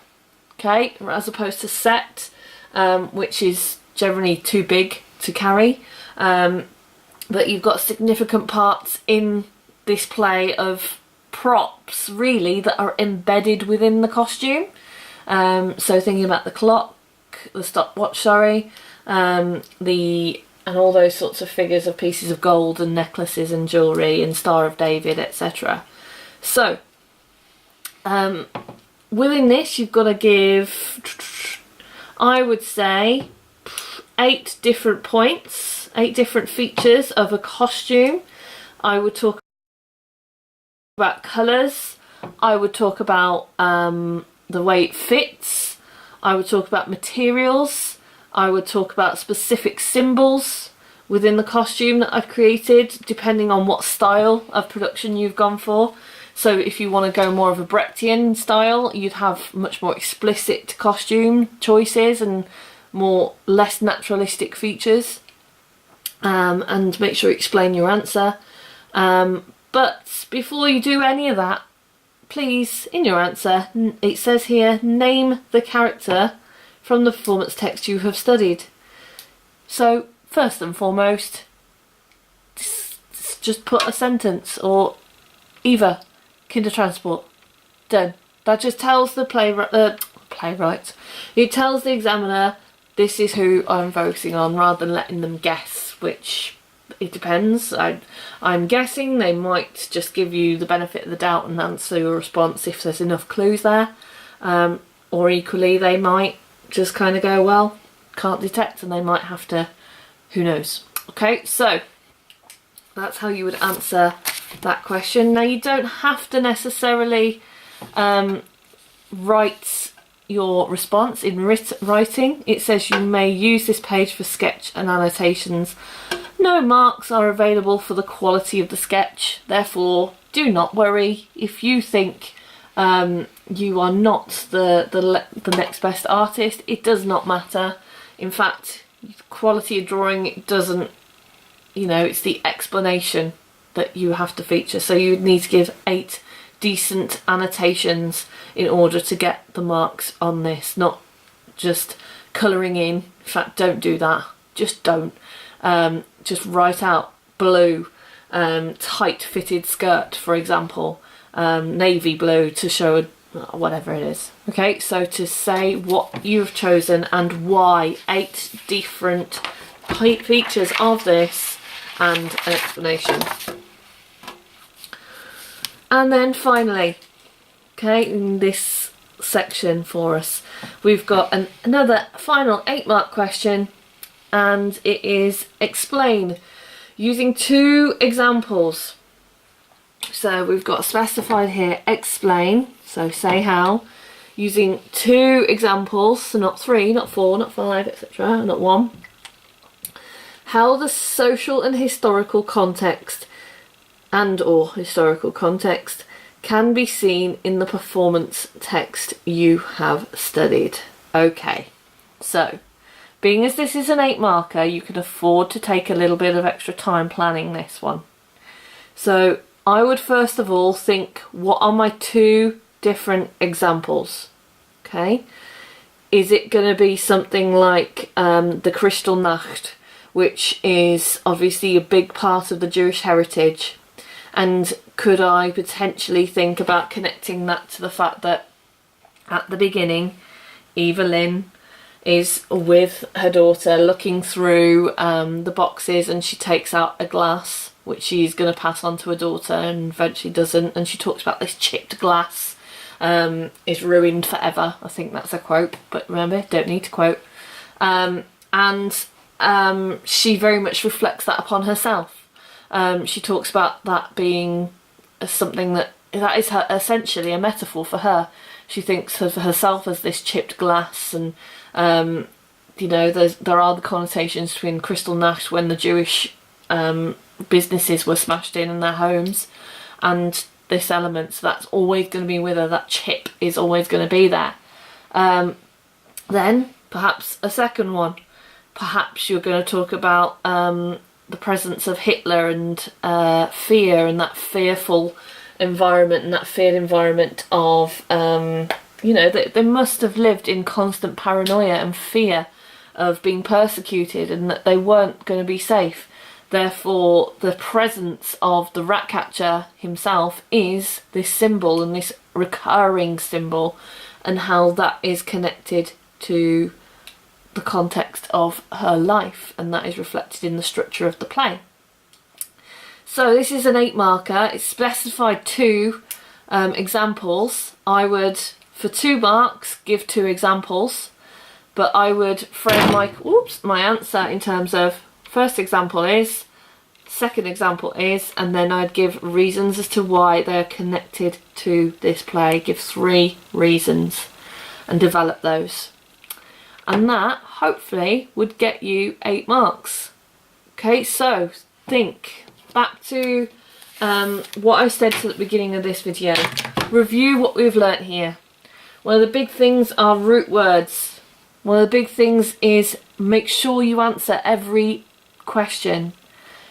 okay, as opposed to set, which is generally too big to carry. But you've got significant parts in this play of props really that are embedded within the costume. So thinking about the clock, the stopwatch, sorry, and all those sorts of figures of pieces of gold and necklaces and jewellery and Star of David, etc. So within this you've got to give, I would say, 8 different points, 8 different features of a costume. I would talk about colours, I would talk about the way it fits, I would talk about materials, I would talk about specific symbols within the costume that I've created, depending on what style of production you've gone for. So if you want to go more of a Brechtian style, you'd have much more explicit costume choices and less naturalistic features. And make sure you explain your answer. But before you do any of that, please, in your answer, it says here, name the character from the performance text you have studied. So first and foremost, just put a sentence, or either. Kindertransport. Done. That just tells the playwright. It tells the examiner this is who I'm focusing on, rather than letting them guess, which it depends. I'm guessing they might just give you the benefit of the doubt and answer your response if there's enough clues there. Or equally, they might just kind of go, well, can't detect, and they might have to, who knows. Okay, so that's how you would answer that question. Now, you don't have to necessarily write your response in writing. It says you may use this page for sketch and annotations. No marks are available for the quality of the sketch. Therefore, do not worry if you think you are not the next best artist. It does not matter. In fact, quality of drawing, it doesn't, you know, it's the explanation that you have to feature. So you would need to give 8 decent annotations in order to get the marks on this, not just colouring in. In fact, don't do that. Just don't. Just write out blue, tight fitted skirt, for example, navy blue to show whatever it is. Okay, so to say what you've chosen and why, 8 different features of this and an explanation. And then finally, okay, in this section for us, we've got another final 8-mark question, and it is explain using 2 examples. So we've got specified here, explain, so say how, using 2 examples, so not 3, not 4, not 5, etc., not 1. How the social and historical context or historical context can be seen in the performance text you have studied. Okay, so being as this is an 8-marker, you can afford to take a little bit of extra time planning this one. So I would first of all think, what are my 2 different examples? Okay, is it going to be something like the Kristallnacht, which is obviously a big part of the Jewish heritage? And could I potentially think about connecting that to the fact that at the beginning, Evelyn is with her daughter looking through the boxes, and she takes out a glass which she's going to pass on to her daughter and eventually doesn't, and she talks about this chipped glass is ruined forever. I think that's a quote, but remember, don't need to quote. She very much reflects that upon herself. She talks about that being something that is essentially a metaphor for her. She thinks of herself as this chipped glass, and you know, there are the connotations between Kristallnacht, when the Jewish businesses were smashed in their homes, and this element. So that's always going to be with her. That chip is always going to be there. Then perhaps a second one. Perhaps you're going to talk about the presence of Hitler and fear, and that fearful environment, and that feared environment of, you know, they must have lived in constant paranoia and fear of being persecuted, and that they weren't going to be safe. Therefore, the presence of the rat catcher himself is this symbol, and this recurring symbol, and how that is connected to the context of her life, and that is reflected in the structure of the play. So this is an 8-marker. It's specified 2 examples. I would, for 2 marks, give 2 examples, but I would frame my answer in terms of first example is, second example is, and then I'd give reasons as to why they're connected to this play. Give 3 reasons and develop those. And that, hopefully, would get you 8 marks. Okay, so think back to what I said at the beginning of this video. Review what we've learnt here. One of the big things are root words. One of the big things is make sure you answer every question.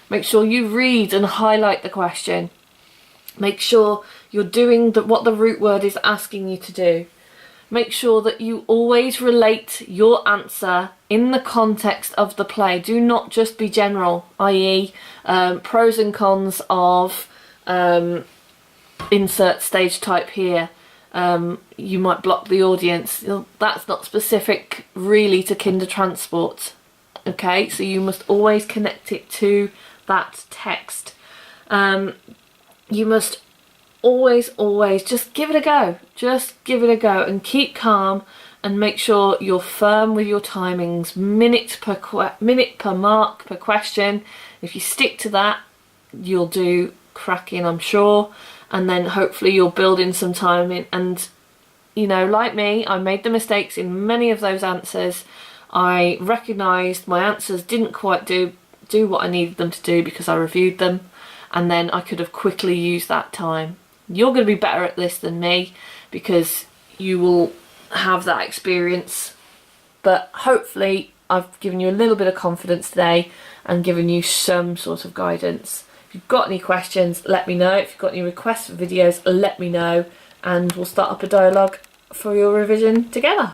Make sure you read and highlight the question. Make sure you're doing what the root word is asking you to do. Make sure that you always relate your answer in the context of the play. Do not just be general, i.e. Pros and cons of insert stage type here, you might block the audience. That's not specific really to kinder transport. Okay, so you must always connect it to that text. You must always just give it a go. Just give it a go and keep calm and make sure you're firm with your timings, minute per mark per question. If you stick to that, you'll do cracking, I'm sure, and then hopefully you'll build in some time in. And you know, like me, I made the mistakes in many of those answers. I recognised my answers didn't quite do what I needed them to do because I reviewed them, and then I could have quickly used that time. You're going to be better at this than me because you will have that experience, but hopefully I've given you a little bit of confidence today and given you some sort of guidance. If you've got any questions, let me know. If you've got any requests for videos, let me know, and we'll start up a dialogue for your revision together.